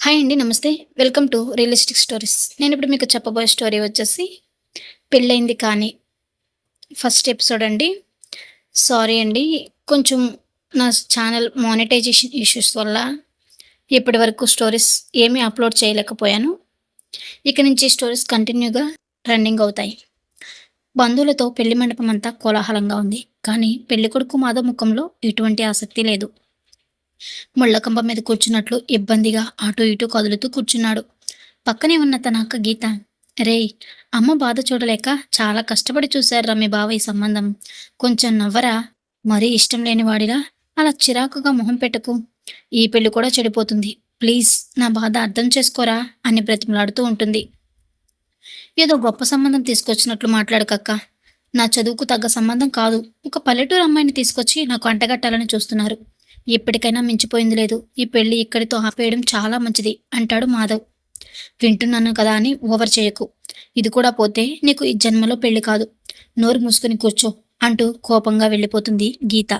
Hi అండి. నమస్తే. Welcome to realistic stories. నేనిప్పుడు మీకు చెప్పబోయే స్టోరీ వచ్చేసి 'పెళ్ళయింది కానీ' ఫస్ట్ ఎపిసోడ్ అండి. సారీ అండి. కొంచెం నా ఛానల్ మానిటైజేషన్ ఇష్యూస్ వల్ల ఇప్పటివరకు స్టోరీస్ ఏమీ అప్‌లోడ్ చేయలేకపోయాను. ఇక నుంచి స్టోరీస్ కంటిన్యూగా రన్నింగ్ అవుతాయి. బంధువులతో పెళ్లి మండపం అంతా కోలాహలంగా ఉంది. కానీ పెళ్ళికొడుకు మాధవ్ ముఖంలో ఎటువంటి ఆసక్తి లేదు. ముళ్ళకంప మీద కూర్చున్నట్లు ఇబ్బందిగా అటూ ఇటూ కదులుతూ కూర్చున్నాడు. పక్కనే ఉన్న తన అక్క గీత, రేయ్, అమ్మ బాధ చూడలేక చాలా కష్టపడి చూశారురా మీ బావ ఈ సంబంధం. కొంచెం నవ్వరా. మరీ ఇష్టం లేని వాడిలా అలా చిరాకుగా మొహం పెట్టకు. ఈ పెళ్లి కూడా చెడిపోతుంది. ప్లీజ్ నా బాధ అర్థం చేసుకోరా అని బ్రతిమలాడుతూ ఉంటుంది. ఏదో గొప్ప సంబంధం తీసుకొచ్చినట్లు మాట్లాడకక్క. నా చదువుకు తగ్గ సంబంధం కాదు. ఒక పల్లెటూరు అమ్మాయిని తీసుకొచ్చి నాకు అంటగట్టాలని చూస్తున్నారు. ఇప్పటికైనా మించిపోయింది లేదు. ఈ పెళ్లి ఇక్కడితో ఆపేయడం చాలా మంచిది అంటాడు మాధవ్. వింటున్నాను కదా అని ఓవర్ చేయకు. ఇది కూడా పోతే నీకు ఈ జన్మలో పెళ్లి కాదు. నోరు మూసుకుని కూర్చో అంటూ కోపంగా వెళ్ళిపోతుంది గీత.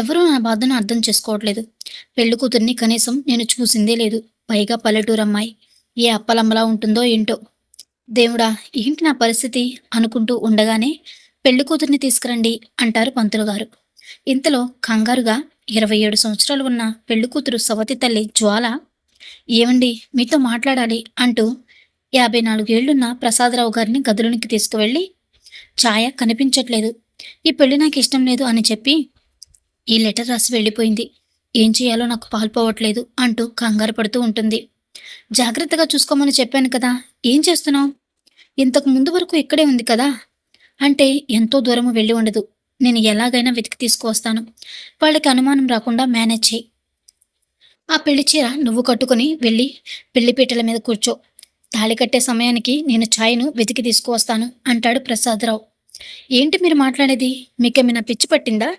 ఎవరూ నా బాధను అర్థం చేసుకోవట్లేదు. పెళ్లి కూతుర్ని కనీసం నేను చూసిందే లేదు. పైగా పల్లెటూరమ్మాయి. ఏ అప్పలమ్మలా ఉంటుందో ఏంటో. దేవుడా, ఏంటి నా పరిస్థితి అనుకుంటూ ఉండగానే పెళ్లి కూతుర్ని తీసుకురండి అంటారు పంతులు గారు. ఇంతలో కంగారుగా 27 సంవత్సరాలు ఉన్న పెళ్లి కూతురు సవతి తల్లి జ్వాల, ఏవండి మీతో మాట్లాడాలి అంటూ 54 ఏళ్లున్న ప్రసాదరావు గారిని గదిలోనికి తీసుకువెళ్ళి, ఛాయ కనిపించట్లేదు, ఈ పెళ్లి నాకు ఇష్టం లేదు అని చెప్పి ఈ లెటర్ రాసి వెళ్ళిపోయింది. ఏం చేయాలో నాకు పాల్పోవట్లేదు అంటూ కంగారు పడుతూ ఉంటుంది. జాగ్రత్తగా చూసుకోమని చెప్పాను కదా, ఏం చేస్తున్నావు? ఇంతకు ముందు వరకు ఇక్కడే ఉంది కదా. అంటే ఎంతో దూరము వెళ్ళి ఉండదు. నేను ఎలాగైనా వెతికి తీసుకువస్తాను. వాళ్ళకి అనుమానం రాకుండా మేనేజ్ చేయి. ఆ పెళ్లి చీర నువ్వు కట్టుకుని వెళ్ళి పెళ్లిపీటల మీద కూర్చో. తాళి కట్టే సమయానికి నేను ఛాయను వెతికి తీసుకువస్తాను అంటాడు ప్రసాదరావు. ఏంటి మీరు మాట్లాడేది? మీకేమైనా పిచ్చి పట్టిందా?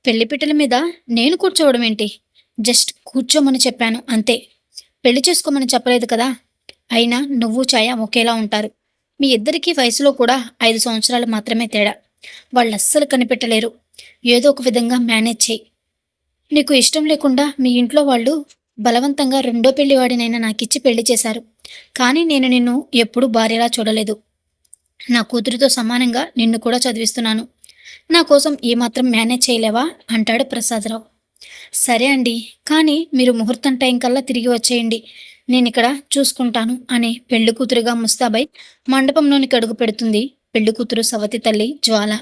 పెళ్లిపీటల మీద నేను కూర్చోవడం ఏంటి? జస్ట్ కూర్చోమని చెప్పాను అంతే. పెళ్లి చేసుకోమని చెప్పలేదు కదా. అయినా నువ్వు ఛాయ ఒకేలా ఉంటారు. మీ ఇద్దరికీ వయసులో కూడా 5 సంవత్సరాలు మాత్రమే తేడా. వాళ్ళస్సలు కనిపెట్టలేరు. ఏదో ఒక విధంగా మేనేజ్ చేయి. నీకు ఇష్టం లేకుండా మీ ఇంట్లో వాళ్ళు బలవంతంగా రెండో పెళ్లివాడినైనా నాకిచ్చి పెళ్లి చేశారు. కానీ నేను నిన్ను ఎప్పుడూ భార్యలా చూడలేదు. నా కూతురితో సమానంగా నిన్ను కూడా చదివిస్తున్నాను. నా కోసం ఏమాత్రం మేనేజ్ చేయలేవా అంటాడు ప్రసాదరావు. సరే అండి, కానీ మీరు ముహూర్తం టైం కల్లా తిరిగి వచ్చేయండి. నేనిక్కడ చూసుకుంటాను అని పెళ్లి కూతురుగా ముస్తాబై మండపంలోనికి అడుగు పెడుతుంది పెళ్లి కూతురు సవతి తల్లి జ్వాల.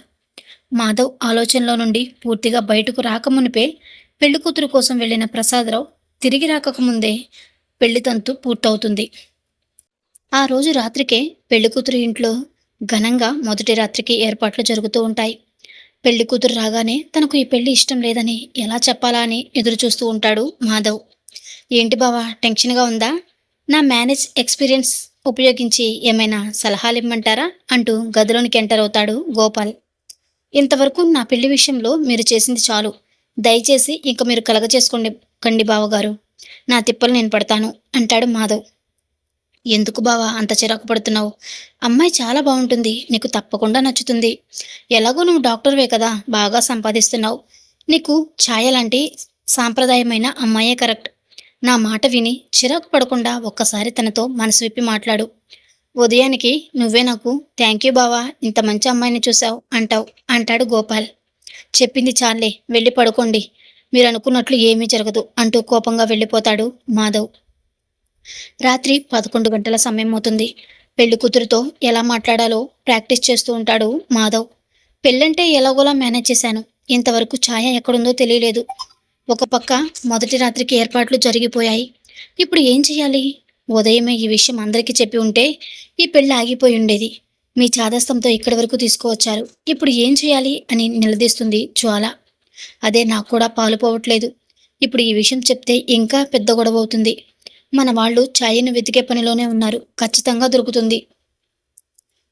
మాధవ్ ఆలోచనలో నుండి పూర్తిగా బయటకు రాకమునిపే పెళ్లి కూతురు కోసం వెళ్ళిన ప్రసాదరావు తిరిగి రాకముందే పెళ్లి తంతు పూర్తవుతుంది. ఆ రోజు రాత్రికే పెళ్లి కూతురు ఇంట్లో ఘనంగా మొదటి రాత్రికి ఏర్పాట్లు జరుగుతూ ఉంటాయి. పెళ్లి కూతురు రాగానే తనకు ఈ పెళ్లి ఇష్టం లేదని ఎలా చెప్పాలా అని ఎదురు చూస్తూ ఉంటాడు మాధవ్. ఏంటి బావా, టెన్షన్గా ఉందా? నా మేనేజ్ ఎక్స్పీరియన్స్ ఉపయోగించి ఏమైనా సలహాలు ఇమ్మంటారా అంటూ గదిలోనికి ఎంటర్ అవుతాడు గోపాల్. ఇంతవరకు నా పెళ్లి విషయంలో మీరు చేసింది చాలు. దయచేసి ఇంక మీరు కలగచేసుకోండి కండి బావగారు. నా తిప్పలు నేను పడతాను అంటాడు మాధవ్. ఎందుకు బావా అంత చిరాకు పడుతున్నావు? అమ్మాయి చాలా బాగుంటుంది. నీకు తప్పకుండా నచ్చుతుంది. ఎలాగో నువ్వు డాక్టర్వే కదా, బాగా సంపాదిస్తున్నావు. నీకు ఛాయ లాంటి సాంప్రదాయమైన అమ్మాయే కరెక్ట్. నా మాట విని చిరాకు పడకుండా ఒక్కసారి తనతో మనసు విప్పి మాట్లాడు. ఉదయానికి నువ్వే నాకు థ్యాంక్ యూ బావా, ఇంత మంచి అమ్మాయిని చూసావు అంటాడు గోపాల్. చెప్పింది చాలే, వెళ్ళి పడుకోండి. మీరు అనుకున్నట్లు ఏమీ జరగదు అంటూ కోపంగా వెళ్ళిపోతాడు మాధవ్. రాత్రి 11 గంటల సమయం అవుతుంది. పెళ్లి కూతురుతో ఎలా మాట్లాడాలో ప్రాక్టీస్ చేస్తూ ఉంటాడు మాధవ్. పెళ్ళంటే ఎలాగోలా మేనేజ్ చేశాను. ఇంతవరకు ఛాయ ఎక్కడుందో తెలియలేదు. ఒక పక్క మొదటి రాత్రికి ఏర్పాట్లు జరిగిపోయాయి. ఇప్పుడు ఏం చెయ్యాలి? ఉదయమే ఈ విషయం అందరికీ చెప్పి ఉంటే ఈ పెళ్లి ఆగిపోయి ఉండేది. మీ చాదస్తంతో ఇక్కడి వరకు తీసుకువచ్చారు. ఇప్పుడు ఏం చేయాలి అని నిలదీస్తుంది జ్వాల. అదే నాకు కూడా పాలుపోవట్లేదు. ఇప్పుడు ఈ విషయం చెప్తే ఇంకా పెద్ద గొడవ అవుతుంది. మన వాళ్ళు ఛాయను వెతికే పనిలోనే ఉన్నారు. ఖచ్చితంగా దొరుకుతుంది.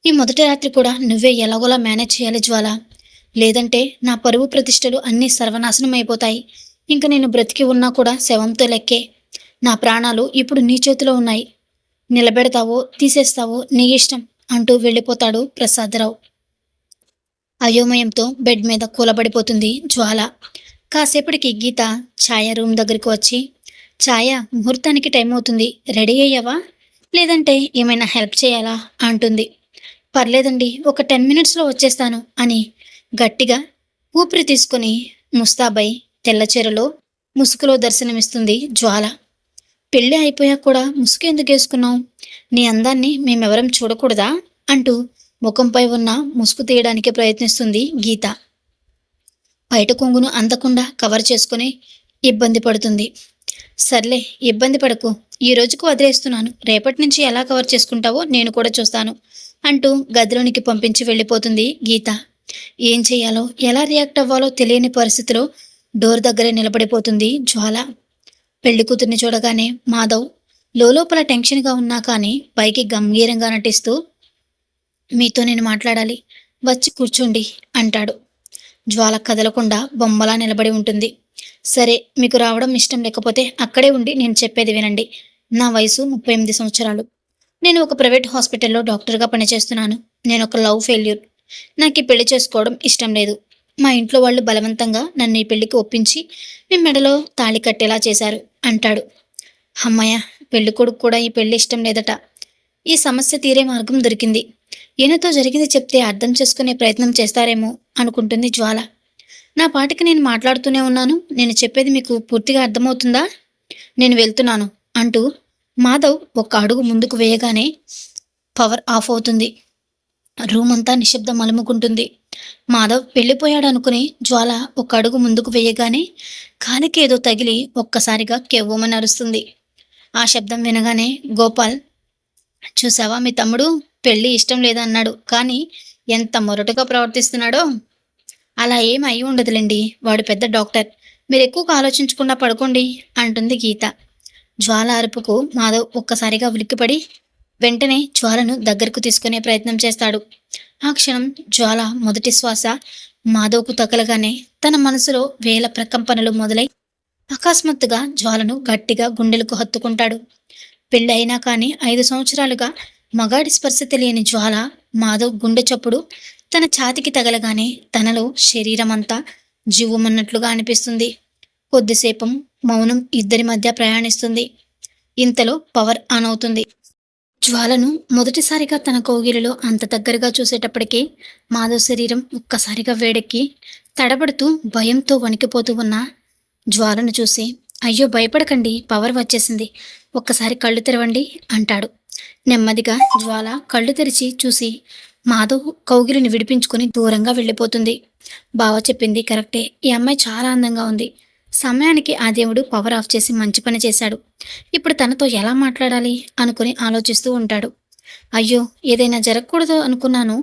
ఈ మొదటి రాత్రి కూడా నువ్వే ఎలాగోలా మేనేజ్ చేయాలి జ్వాల. లేదంటే నా పరువు ప్రతిష్టలు అన్నీ సర్వనాశనం అయిపోతాయి. ఇంక నేను బ్రతికి ఉన్నా కూడా శవంతో లెక్కే. నా ప్రాణాలు ఇప్పుడు నీ చేతిలో ఉన్నాయి. నిలబెడతావో తీసేస్తావో నీ ఇష్టం అంటూ వెళ్ళిపోతాడు ప్రసాదరావు. అయోమయంతో బెడ్ మీద కూలబడిపోతుంది జ్వాల. కాసేపటికి గీత ఛాయ రూమ్ దగ్గరికి వచ్చి, ఛాయ, ముహూర్తానికి టైం అవుతుంది. రెడీ అయ్యావా? లేదంటే ఏమైనా హెల్ప్ చేయాలా? అంటుంది. పర్లేదండి, ఒక 10 మినిట్స్‌లో వచ్చేస్తాను అని గట్టిగా ఊపిరి తీసుకొని ముస్తాబై తెల్ల చీరలో, ముసుగులో దర్శనమిస్తుంది జ్వాల. పెళ్లి అయిపోయాక కూడా ముసుగు ఎందుకేసుకున్నావు? నీ అందాన్ని మేమెవరం చూడకూడదా? అంటూ ముఖంపై ఉన్న ముసుగు తీయడానికి ప్రయత్నిస్తుంది గీత. బయట కొంగును అందకుండా కవర్ చేసుకుని ఇబ్బంది పడుతుంది. సర్లే, ఇబ్బంది పడకు. ఈ రోజుకు వదిలేస్తున్నాను. రేపటి నుంచి ఎలా కవర్ చేసుకుంటావో నేను కూడా చూస్తాను అంటూ గదిలోనికి పంపించి వెళ్ళిపోతుంది గీత. ఏం చెయ్యాలో, ఎలా రియాక్ట్ అవ్వాలో తెలియని పరిస్థితిలో డోర్ దగ్గరే నిలబడిపోతుంది జ్వాల. పెళ్లి కూతుర్ని చూడగానే మాధవ్ లోలోపల టెన్షన్గా ఉన్నా కానీ పైకి గంభీరంగా నటిస్తూ, మీతో నేను మాట్లాడాలి, వచ్చి కూర్చోండి అంటాడు. జ్వాల కదలకుండా బొమ్మలా నిలబడి ఉంటుంది. సరే, మీకు రావడం ఇష్టం లేకపోతే అక్కడే ఉండి నేను చెప్పేది వినండి. నా వయసు 38 సంవత్సరాలు. నేను ఒక ప్రైవేట్ హాస్పిటల్లో డాక్టర్గా పనిచేస్తున్నాను. నేను ఒక లవ్ ఫెయిల్యూర్. నాకు ఈ పెళ్లి చేసుకోవడం ఇష్టం లేదు. మా ఇంట్లో వాళ్ళు బలవంతంగా నన్ను ఈ పెళ్లికి ఒప్పించి మీ మెడలో తాళి కట్టేలా చేశారు అంటాడు. అమ్మయ్య, పెళ్లి కొడుకు కూడా ఈ పెళ్లి ఇష్టం లేదట. ఈ సమస్య తీరే మార్గం దొరికింది. ఈయనతో జరిగింది చెప్తే అర్థం చేసుకునే ప్రయత్నం చేస్తారేమో అనుకుంటుంది జ్వాల. నా పాటికి నేను మాట్లాడుతూనే ఉన్నాను. నేను చెప్పేది మీకు పూర్తిగా అర్థమవుతుందా? నేను వెళ్తున్నాను అంటూ మాధవ్ ఒక అడుగు ముందుకు వేయగానే పవర్ ఆఫ్ అవుతుంది. రూమ్ అంతా నిశ్శబ్దం అలుముకుంటుంది. మాధవ్ వెళ్ళిపోయాడనుకుని జ్వాల ఒక అడుగు ముందుకు వేయగానే కాలికి ఏదో తగిలి ఒక్కసారిగా కెవ్వుమని అరుస్తుంది. ఆ శబ్దం వినగానే గోపాల్, చూసావా మీ తమ్ముడు పెళ్లి ఇష్టం లేదన్నాడు, కానీ ఎంత మొరటుగా ప్రవర్తిస్తున్నాడో. అలా ఏం అయి ఉండదులేండి, వాడు పెద్ద డాక్టర్. మీరు ఎక్కువగా ఆలోచించకుండా పడుకోండి అంటుంది గీత. జ్వాల అరుపుకు మాధవ్ ఒక్కసారిగా ఉలిక్కిపడి వెంటనే జ్వాలను దగ్గరకు తీసుకునే ప్రయత్నం చేస్తాడు. ఆ క్షణం జ్వాల మొదటి శ్వాస మాధవ్కు తగలగానే తన మనసులో వేల ప్రకంపనలు మొదలై అకస్మాత్తుగా జ్వాలను గట్టిగా గుండెలకు హత్తుకుంటాడు. పెళ్ళి అయినా కానీ 5 సంవత్సరాలుగా మగాడి స్పర్శ తెలియని జ్వాల మాధవ్ గుండె చప్పుడు తన ఛాతికి తగలగానే తనలో శరీరమంతా జివ్వుమన్నట్లుగా అనిపిస్తుంది. కొద్దిసేపం మౌనం ఇద్దరి మధ్య ప్రయాణిస్తుంది. ఇంతలో పవర్ ఆన్ అవుతుంది. జ్వాలను మొదటిసారిగా తన కౌగిలిలో అంత దగ్గరగా చూసేటప్పటికీ మాధవ్ శరీరం ఒక్కసారిగా వేడెక్కి తడబడుతూ భయంతో వణికిపోతూ ఉన్న జ్వాలను చూసి, అయ్యో భయపడకండి, పవర్ వచ్చేసింది, ఒక్కసారి కళ్ళు తెరవండి అంటాడు. నెమ్మదిగా జ్వాల కళ్ళు తెరిచి చూసి మాధవ్ కౌగిలిని విడిపించుకుని దూరంగా వెళ్ళిపోతుంది. బావ చెప్పింది కరెక్టే, ఈ అమ్మాయి చాలా అందంగా ఉంది. సమయానికి ఆ దేవుడు పవర్ ఆఫ్ చేసి మంచి పని చేశాడు. ఇప్పుడు తనతో ఎలా మాట్లాడాలి అనుకుని ఆలోచిస్తూ ఉంటాడు. అయ్యో, ఏదైనా జరగకూడదు అనుకున్నాను,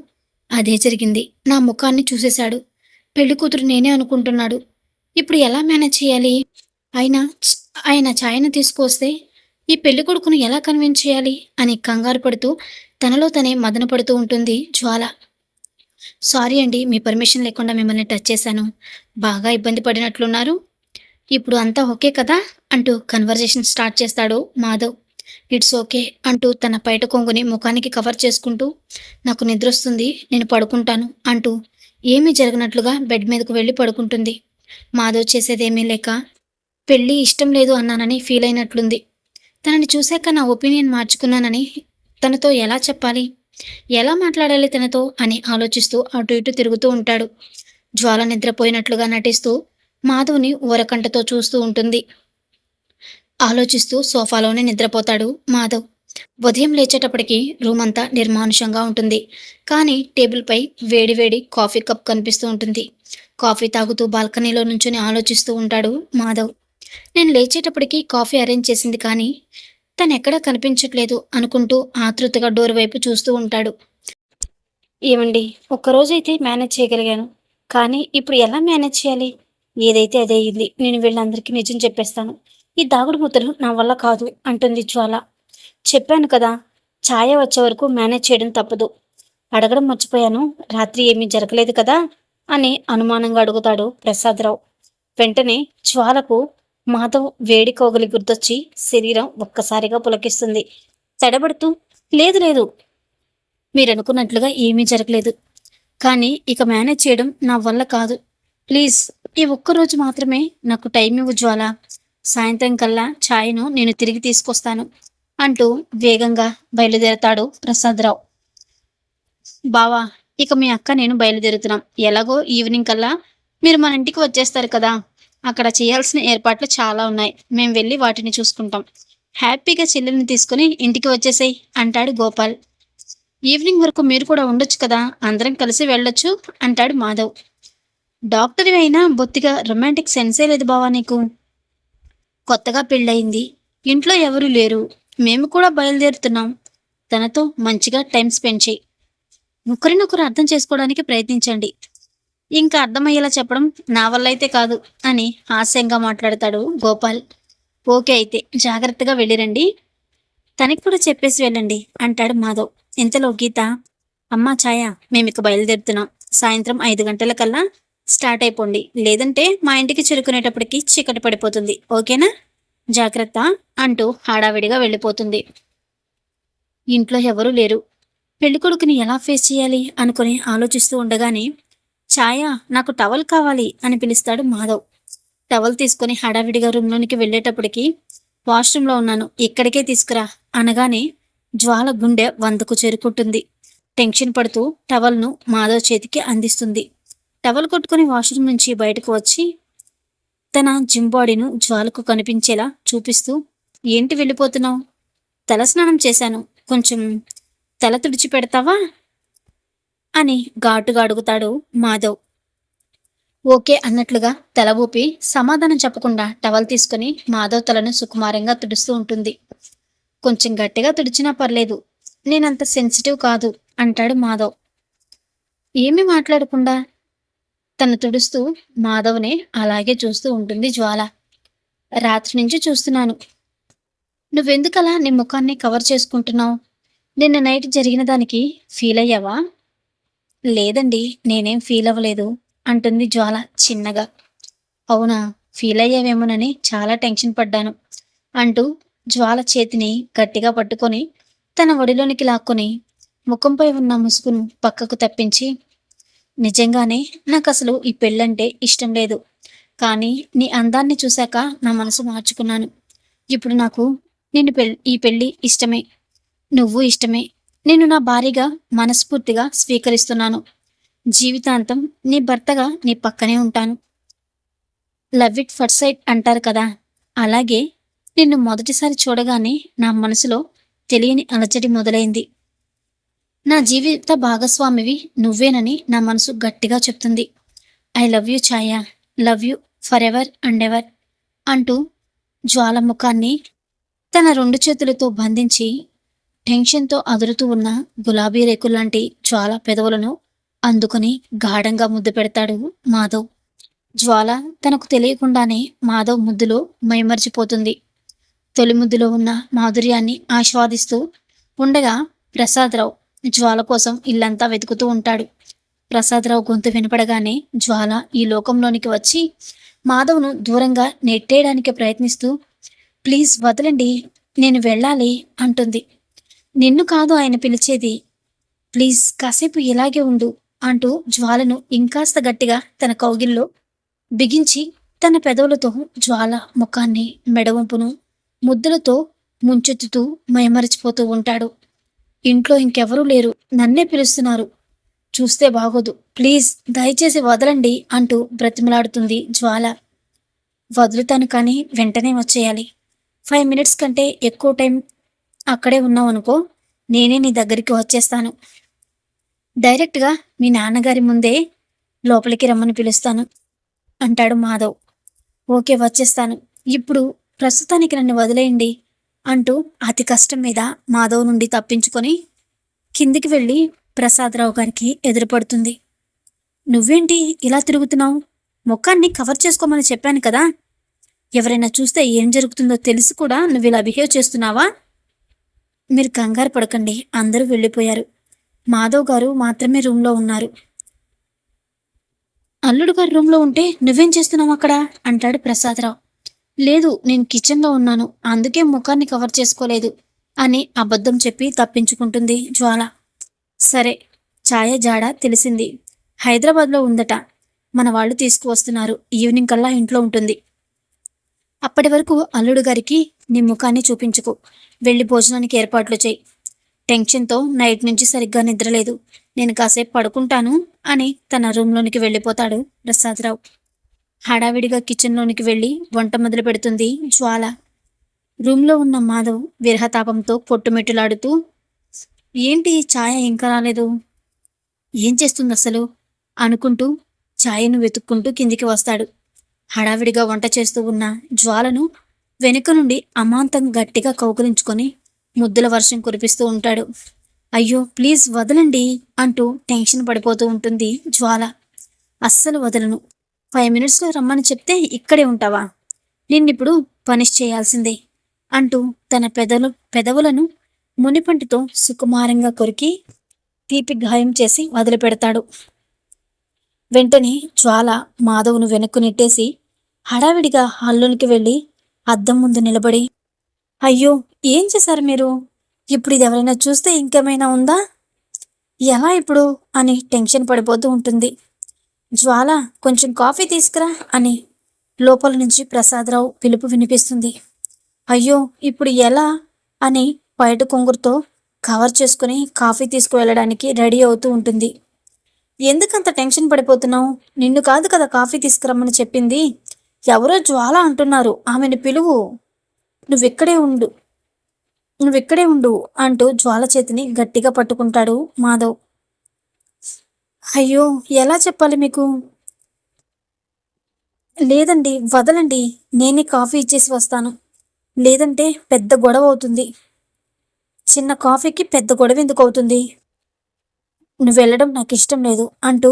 అదే జరిగింది. నా ముఖాన్ని చూసేశాడు. పెళ్లి కూతురు నేనే అనుకుంటున్నాడు. ఇప్పుడు ఎలా మేనేజ్ చేయాలి? అయినా ఆయన ఛాయను తీసుకొస్తే ఈ పెళ్లి కొడుకును ఎలా కన్విన్స్ చేయాలి అని కంగారు పడుతూ తనలో తనే మదన పడుతూ ఉంటుంది జ్వాల. సారీ అండి, మీ పర్మిషన్ లేకుండా మిమ్మల్ని టచ్ చేశాను. బాగా ఇబ్బంది పడినట్లున్నారు. ఇప్పుడు అంతా ఓకే కదా అంటూ కన్వర్జేషన్ స్టార్ట్ చేస్తాడు మాధవ్. ఇట్స్ ఓకే అంటూ తన పైట కొంగుని ముఖానికి కవర్ చేసుకుంటూ, నాకు నిద్రొస్తుంది, నేను పడుకుంటాను అంటూ ఏమీ జరగనట్లుగా బెడ్ మీదకు వెళ్ళి పడుకుంటుంది. మాధవ్ చేసేదేమీ లేక పెళ్ళి ఇష్టం లేదు అన్నానని ఫీల్ అయినట్లుంది. తనని చూశాక నా ఒపీనియన్ మార్చుకున్నానని తనతో ఎలా చెప్పాలి, ఎలా మాట్లాడాలి తనతో అని ఆలోచిస్తూ అటు ఇటు తిరుగుతూ ఉంటాడు. జ్వాల నిద్రపోయినట్లుగా నటిస్తూ మాధవ్ని ఊరకంటతో చూస్తూ ఉంటుంది. ఆలోచిస్తూ సోఫాలోనే నిద్రపోతాడు మాధవ్. ఉదయం లేచేటప్పటికి రూమ్ అంతా నిర్మానుషంగా ఉంటుంది. కానీ టేబుల్పై వేడివేడి కాఫీ కప్ కనిపిస్తూ ఉంటుంది. కాఫీ తాగుతూ బాల్కనీలో నుంచుని ఆలోచిస్తూ ఉంటాడు మాధవ్. నేను లేచేటప్పటికి కాఫీ అరేంజ్ చేసింది కానీ తనెక్కడా కనిపించట్లేదు అనుకుంటూ ఆతృతగా డోర్ వైపు చూస్తూ ఉంటాడు. ఏమండి, ఒక్కరోజైతే మేనేజ్ చేయగలిగాను, కానీ ఇప్పుడు ఎలా మేనేజ్ చేయాలి? ఏదైతే అదే అయింది. నేను వీళ్ళందరికీ నిజం చెప్పేస్తాను. ఈ దాగుడు మూతలు నా వల్ల కాదు అంటుంది జ్వాల. చెప్పాను కదా, ఛాయ వచ్చే వరకు మేనేజ్ చేయడం తప్పదు. అడగడం మర్చిపోయాను, రాత్రి ఏమీ జరగలేదు కదా అని అనుమానంగా అడుగుతాడు ప్రసాదరావు. వెంటనే జ్వాలకు మాధవ్ వేడి కోగలి గుర్తొచ్చి శరీరం ఒక్కసారిగా పులకిస్తుంది. తడబడుతూ, లేదు లేదు, మీరనుకున్నట్లుగా ఏమీ జరగలేదు, కానీ ఇక మేనేజ్ చేయడం నా వల్ల కాదు. ప్లీజ్ ఈ ఒక్కరోజు మాత్రమే నాకు టైం ఇవ్వు జ్వాల. సాయంత్రం కల్లా ఛాయ్ను నేను తిరిగి తీసుకొస్తాను అంటూ వేగంగా బయలుదేరతాడు ప్రసాదరావు. బావా, ఇక మీ అక్క నేను బయలుదేరుతున్నాం. ఎలాగో ఈవినింగ్ కల్లా మీరు మన ఇంటికి వచ్చేస్తారు కదా. అక్కడ చేయాల్సిన ఏర్పాట్లు చాలా ఉన్నాయి. మేం వెళ్ళి వాటిని చూసుకుంటాం. హ్యాపీగా చెల్లెల్ని తీసుకుని ఇంటికి వచ్చేసేయ్ అంటాడు గోపాల్. ఈవినింగ్ వరకు మీరు కూడా ఉండొచ్చు కదా, అందరం కలిసి వెళ్ళొచ్చు అంటాడు మాధవ్. డాక్టర్వి అయినా బొత్తిగా రొమాంటిక్ సెన్సే లేదు బావా నీకు. కొత్తగా పెళ్ళయింది, ఇంట్లో ఎవరూ లేరు, మేము కూడా బయలుదేరుతున్నాం. తనతో మంచిగా టైం స్పెండ్ చేయి. ఒకరినొకరు అర్థం చేసుకోవడానికి ప్రయత్నించండి. ఇంకా అర్థమయ్యేలా చెప్పడం నా వల్ల అయితే కాదు అని హాస్యంగా మాట్లాడతాడు గోపాల్. ఓకే అయితే జాగ్రత్తగా వెళ్ళిరండి. తనకి కూడా చెప్పేసి వెళ్ళండి అంటాడు మాధవ్. ఇంతలో గీత, అమ్మా ఛాయ, మేమిక బయలుదేరుతున్నాం. సాయంత్రం 5 గంటలకల్లా స్టార్ట్ అయిపోండి, లేదంటే మా ఇంటికి చేరుకునేటప్పటికి చీకటి పడిపోతుంది. ఓకేనా? జాగ్రత్త అంటూ హడావిడిగా వెళ్ళిపోతుంది. ఇంట్లో ఎవరూ లేరు. పెళ్ళికొడుకుని ఎలా ఫేస్ చేయాలి అనుకుని ఆలోచిస్తూ ఉండగానే, ఛాయ, నాకు టవల్ కావాలి అని పిలుస్తాడు మాధవ్. టవల్ తీసుకుని హడావిడిగా రూమ్లోనికి వెళ్ళేటప్పటికి, వాష్రూమ్లో ఉన్నాను, ఇక్కడికే తీసుకురా అనగానే జ్వాల గుండె 100కు చేరుకుంటుంది. టెన్షన్ పడుతూ టవల్ను మాధవ్ చేతికి అందిస్తుంది. టవల్ కొట్టుకుని వాష్రూమ్ నుంచి బయటకు వచ్చి తన జిమ్ బాడీను జ్వాలకు కనిపించేలా చూపిస్తూ, ఏంటి వెళ్ళిపోతున్నావు? తలస్నానం చేశాను, కొంచెం తల తుడిచి పెడతావా అని ఘాటుగా అడుగుతాడు మాధవ్. ఓకే అన్నట్లుగా తల ఊపి సమాధానం చెప్పకుండా టవల్ తీసుకుని మాధవ్ తలను సుకుమారంగా తుడుస్తూ ఉంటుంది. కొంచెం గట్టిగా తుడిచినా పర్లేదు, నేనంత సెన్సిటివ్ కాదు అంటాడు మాధవ్. ఏమీ మాట్లాడకుండా తను తుడుస్తూ మాధవ్నే అలాగే చూస్తూ ఉంటుంది జ్వాల. రాత్రి నుంచి చూస్తున్నాను. నువ్వెందుకలా నీ ముఖాన్ని కవర్ చేసుకుంటున్నావు? నిన్న నైట్ జరిగిన దానికి ఫీల్ అయ్యావా? లేదండి, నేనేం ఫీల్ అవ్వలేదు అంటుంది జ్వాల చిన్నగా. అవునా, ఫీల్ అయ్యావేమోనని చాలా టెన్షన్ పడ్డాను అంటూ జ్వాల చేతిని గట్టిగా పట్టుకొని తన ఒడిలోనికి లాక్కొని ముఖంపై ఉన్న ముసుగును పక్కకు తప్పించి, నిజంగానే నాకసలు ఈ పెళ్ళంటే ఇష్టం లేదు, కానీ నీ అందాన్ని చూశాక నా మనసు మార్చుకున్నాను. ఇప్పుడు నాకు ఈ పెళ్ళి ఇష్టమే, నువ్వు ఇష్టమే. నేను నా భార్యగా మనస్ఫూర్తిగా స్వీకరిస్తున్నాను. జీవితాంతం నీ భర్తగా నీ పక్కనే ఉంటాను. లవ్ ఇట్ ఫస్ట్ సైట్ అంటారు కదా, అలాగే నిన్ను మొదటిసారి చూడగానే నా మనసులో తెలియని అలజడి మొదలైంది. నా జీవిత భాగస్వామివి నువ్వేనని నా మనసు గట్టిగా చెప్తుంది. I love you Chaya, love you for ever and ever అంటూ జ్వాల ముఖాన్ని తన 2 చేతులతో బంధించి టెన్షన్తో అదురుతూ ఉన్న గులాబీ రేకుల్లాంటి జ్వాల పెదవులను అందుకుని గాఢంగా ముద్దు పెడతాడు మాధవ్. జ్వాల తనకు తెలియకుండానే మాధవ్ ముద్దులో మైమర్చిపోతుంది. తొలి ముద్దులో ఉన్న మాధుర్యాన్ని ఆస్వాదిస్తూ ఉండగా ప్రసాదరావు జ్వాల కోసం ఇల్లంతా వెతుకుతూ ఉంటాడు. ప్రసాదరావు గొంతు వినపడగానే జ్వాల ఈ లోకంలోనికి వచ్చి మాధవ్ను దూరంగా నెట్టేయడానికి ప్రయత్నిస్తూ, ప్లీజ్ వదలండి, నేను వెళ్ళాలి అంటుంది. నిన్ను కాదు ఆయన పిలిచేది, ప్లీజ్ కాసేపు ఇలాగే ఉండు అంటూ జ్వాలను ఇంకాస్త గట్టిగా తన కౌగిల్లో బిగించి తన పెదవులతో జ్వాల ముఖాన్ని మెడవంపును ముద్దులతో ముంచెత్తుతూ మైమరచిపోతూ ఉంటాడు. ఇంట్లో ఇంకెవరూ లేరు, నన్నే పిలుస్తున్నారు, చూస్తే బాగోదు, ప్లీజ్ దయచేసి వదలండి అంటూ బ్రతిమలాడుతుంది జ్వాల. వదులుతాను, కానీ వెంటనే వచ్చేయాలి. 5 మినిట్స్ కంటే ఎక్కువ టైం అక్కడే ఉన్నావు అనుకో, నేనే నీ దగ్గరికి వచ్చేస్తాను. డైరెక్ట్గా మీ నాన్నగారి ముందే లోపలికి రమ్మని పిలుస్తాను అంటాడు మాధవ్. ఓకే, వచ్చేస్తాను, ఇప్పుడు ప్రస్తుతానికి నన్ను వదిలేయండి అంటూ అతి కష్టం మీద మాధవ్ నుండి తప్పించుకొని కిందికి వెళ్ళి ప్రసాదరావు గారికి ఎదురుపడుతుంది. నువ్వేంటి ఇలా తిరుగుతున్నావు? ముఖాన్ని కవర్ చేసుకోమని చెప్పాను కదా, ఎవరైనా చూస్తే ఏం జరుగుతుందో తెలిసి కూడా నువ్వు ఇలా బిహేవ్ చేస్తున్నావా? మీరు కంగారు పడకండి, అందరూ వెళ్ళిపోయారు, మాధవ్ గారు మాత్రమే రూమ్లో ఉన్నారు. అల్లుడు గారు రూమ్లో ఉంటే నువ్వేం చేస్తున్నావు అక్కడ అంటాడు ప్రసాదరావు. లేదు, నేను కిచెన్లో ఉన్నాను, అందుకే ముఖాన్ని కవర్ చేసుకోలేదు అని అబద్ధం చెప్పి తప్పించుకుంటుంది జ్వాల. సరే, ఛాయ జాడ తెలిసింది, హైదరాబాద్లో ఉందట, మన వాళ్ళు తీసుకువస్తున్నారు, ఈవినింగ్ కల్లా ఇంట్లో ఉంటుంది. అప్పటి వరకు అల్లుడు గారికి నీ ముఖాన్ని చూపించుకో. వెళ్ళి భోజనానికి ఏర్పాట్లు చేయి. టెన్షన్తో నైట్ నుంచి సరిగ్గా నిద్రలేదు. నేను కాసేపు పడుకుంటాను అని తన రూంలోనికి వెళ్ళిపోతాడు ప్రసాదరావు. హడావిడిగా కిచెన్లోనికి వెళ్ళి వంట మొదలు పెడుతుంది జ్వాల. రూంలో ఉన్న మాధవ్ విరహతాపంతో కొట్టుమెట్టులాడుతూ, ఏంటి ఛాయ ఇంకా రాలేదు, ఏం చేస్తుంది అసలు అనుకుంటూ ఛాయను వెతుక్కుంటూ కిందికి వస్తాడు. హడావిడిగా వంట చేస్తూ ఉన్న జ్వాలను వెనుక నుండి అమాంతం గట్టిగా కౌగిలించుకొని ముద్దుల వర్షం కురిపిస్తూ ఉంటాడు. అయ్యో ప్లీజ్ వదలండి అంటూ టెన్షన్ పడిపోతూ ఉంటుంది జ్వాల. అస్సలు వదలను. 5 మినిట్స్లో రమ్మని చెప్తే ఇక్కడే ఉంటావా? నిన్నిప్పుడు పనిష్ చేయాల్సిందే అంటూ తన పెదవులను మునిపంటితో సుకుమారంగా కొరికి తీపి గాయం చేసి వదిలిపెడతాడు. వెంటనే జ్వాల మాధవ్ను వెనక్కు నెట్టేసి హడావిడిగా హాల్లోనికి వెళ్ళి అద్దం ముందు నిలబడి, అయ్యో ఏం చేశారు మీరు? ఇప్పుడు ఇది ఎవరైనా చూస్తే ఇంకేమైనా ఉందా? ఎలా ఇప్పుడు అని టెన్షన్ పడిపోతూ ఉంటుంది. జ్వాల కొంచెం కాఫీ తీసుకురా అని లోపల నుంచి ప్రసాదరావు పిలుపు వినిపిస్తుంది. అయ్యో ఇప్పుడు ఎలా అని బయట కొంగురుతో కవర్ చేసుకుని కాఫీ తీసుకువెళ్ళడానికి రెడీ అవుతూ ఉంటుంది. ఎందుకంత టెన్షన్ పడిపోతున్నావు? నిన్ను కాదు కదా కాఫీ తీసుకురమ్మని చెప్పింది. ఎవరో జ్వాల అంటున్నారు, ఆమెను పిలువు. నువ్విక్కడే ఉండు నువ్విక్కడే ఉండు అంటూ జ్వాల చేతిని గట్టిగా పట్టుకుంటాడు మాధవ్. అయ్యో ఎలా చెప్పాలి మీకు? లేదండి వదలండి, నేనే కాఫీ ఇచ్చేసి వస్తాను. లేదంటే పెద్ద గొడవ అవుతుంది. చిన్న కాఫీకి పెద్ద గొడవ ఎందుకు అవుతుంది? నువ్వు వెళ్ళడం నాకు ఇష్టం లేదు అంటూ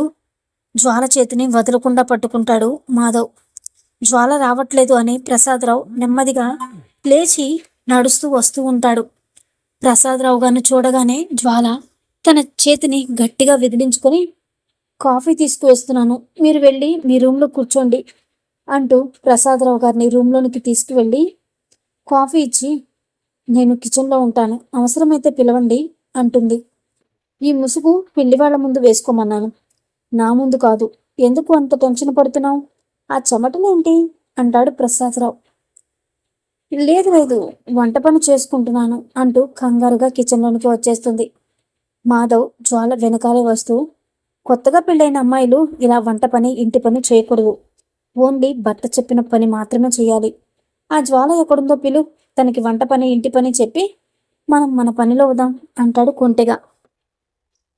జ్వాల చేతిని వదలకుండా పట్టుకుంటాడు మాధవ్. జ్వాల రావట్లేదు అని ప్రసాదరావు నెమ్మదిగా లేచి నడుస్తూ వస్తూ ఉంటాడు. ప్రసాదరావు గారిని చూడగానే జ్వాల తన చేతిని గట్టిగా విదిలించుకొని, కాఫీ తీసుకువస్తున్నాను, మీరు వెళ్ళి మీ రూమ్లో కూర్చోండి అంటూ ప్రసాదరావు గారిని రూమ్లోనికి తీసుకువెళ్ళి కాఫీ ఇచ్చి, నేను కిచెన్లో ఉంటాను, అవసరమైతే పిలవండి అంటుంది. ఈ ముసుగు పిల్లివాళ్ల ముందు వేసుకోమన్నాను, నా ముందు కాదు. ఎందుకు అంత టెన్షన్ పడుతున్నావు? ఆ చెమటలేంటి అంటాడు ప్రసాదరావు. లేదు లేదు, వంట పని చేసుకుంటున్నాను అంటూ కంగారుగా కిచెన్లోనికి వచ్చేస్తుంది. మాధవ్ జ్వాల వెనకాలే వస్తూ, కొత్తగా పెళ్ళైన అమ్మాయిలు ఇలా వంట పని ఇంటి పని చేయకూడదు. ఓన్లీ భర్త చెప్పిన పని మాత్రమే చేయాలి. ఆ జ్వాల ఎక్కడుందో పిలు, తనకి వంట పని ఇంటి పని చెప్పి మనం మన పనిలో అవుదాం అంటాడు కొంటెగా.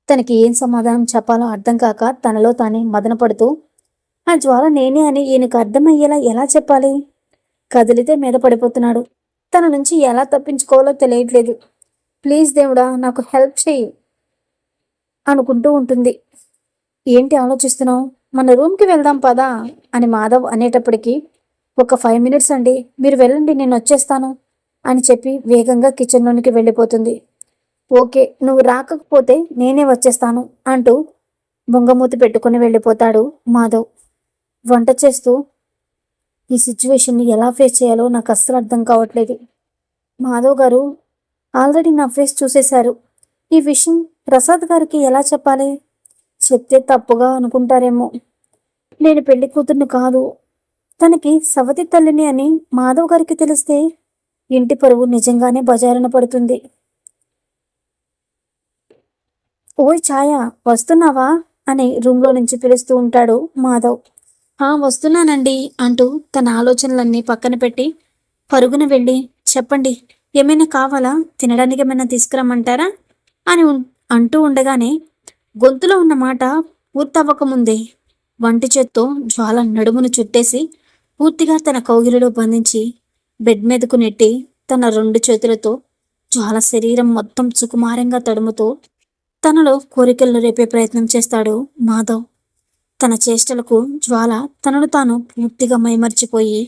తనకి ఏం సమాధానం చెప్పాలో అర్థం కాక తనలో తానే మదన పడుతూ, ఆ జ్వాల నేనే అని ఈయనకు అర్థమయ్యేలా ఎలా చెప్పాలి? కదిలితే మీద పడిపోతున్నాడు. తన నుంచి ఎలా తప్పించుకోవాలో తెలియట్లేదు. ప్లీజ్ దేవుడా నాకు హెల్ప్ చేయి అనుకుంటూ ఉంటుంది. ఏంటి ఆలోచిస్తున్నావు? మన రూమ్కి వెళ్దాం పదా అని మాధవ్ అనేటప్పటికీ, ఒక 5 మినిట్స్ అండి, మీరు వెళ్ళండి, నేను వచ్చేస్తాను అని చెప్పి వేగంగా కిచెన్లోనికి వెళ్ళిపోతుంది. ఓకే, నువ్వు రాకపోతే నేనే వచ్చేస్తాను అంటూ బొంగమూతి పెట్టుకుని వెళ్ళిపోతాడు మాధవ్. వంట చేస్తూ ఈ సిచ్యువేషన్ని ఎలా ఫేస్ చేయాలో నాకు అస్సలు అర్థం కావట్లేదు. మాధవ్ గారు ఆల్రెడీ నా ఫేస్ చూసేశారు. ఈ విషయం ప్రసాద్ గారికి ఎలా చెప్పాలి? చెప్తే తప్పుగా అనుకుంటారేమో. నేను పెళ్లి కూతుర్ని కాదు, తనకి సవతి తల్లిని అని మాధవ్ గారికి తెలిస్తే ఇంటి పరువు నిజంగానే బజారున పడుతుంది. ఓయ్ ఛాయ, వస్తున్నావా అని రూమ్లో నుంచి పిలుస్తూ ఉంటాడు మాధవ్. వస్తున్నానండి అంటూ తన ఆలోచనలన్నీ పక్కన పెట్టి పరుగున వెళ్ళి, చెప్పండి, ఏమైనా కావాలా? తినడానికి ఏమైనా తీసుకురమ్మంటారా అని అంటూ ఉండగానే గొంతులో ఉన్న మాట పూర్తవ్వకముందే వంటి చేత్తో జ్వాల నడుమును చుట్టేసి పూర్తిగా తన కౌగిలిలో బంధించి బెడ్ మీదకు నెట్టి తన 2 చేతులతో జ్వాల శరీరం మొత్తం సుకుమారంగా తడుముతూ తనలో కోరికలను రేపే ప్రయత్నం చేస్తాడు మాధవ్. తన చేష్టలకు జ్వాల తనను తాను పూర్తిగా మైమర్చిపోయి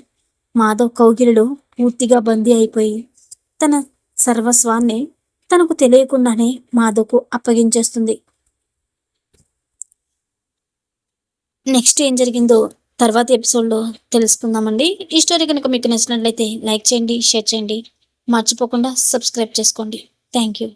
మాధవ్ కౌగిలిలో పూర్తిగా బందీ అయిపోయి తన సర్వస్వాన్ని తనకు తెలియకుండానే మాధవ్కు అప్పగించేస్తుంది. నెక్స్ట్ ఏం జరిగిందో తర్వాత ఎపిసోడ్లో తెలుసుకుందామండి. ఈ స్టోరీ కనుక మీకు నచ్చినట్లయితే లైక్ చేయండి, షేర్ చేయండి, మర్చిపోకుండా సబ్స్క్రైబ్ చేసుకోండి. Thank you.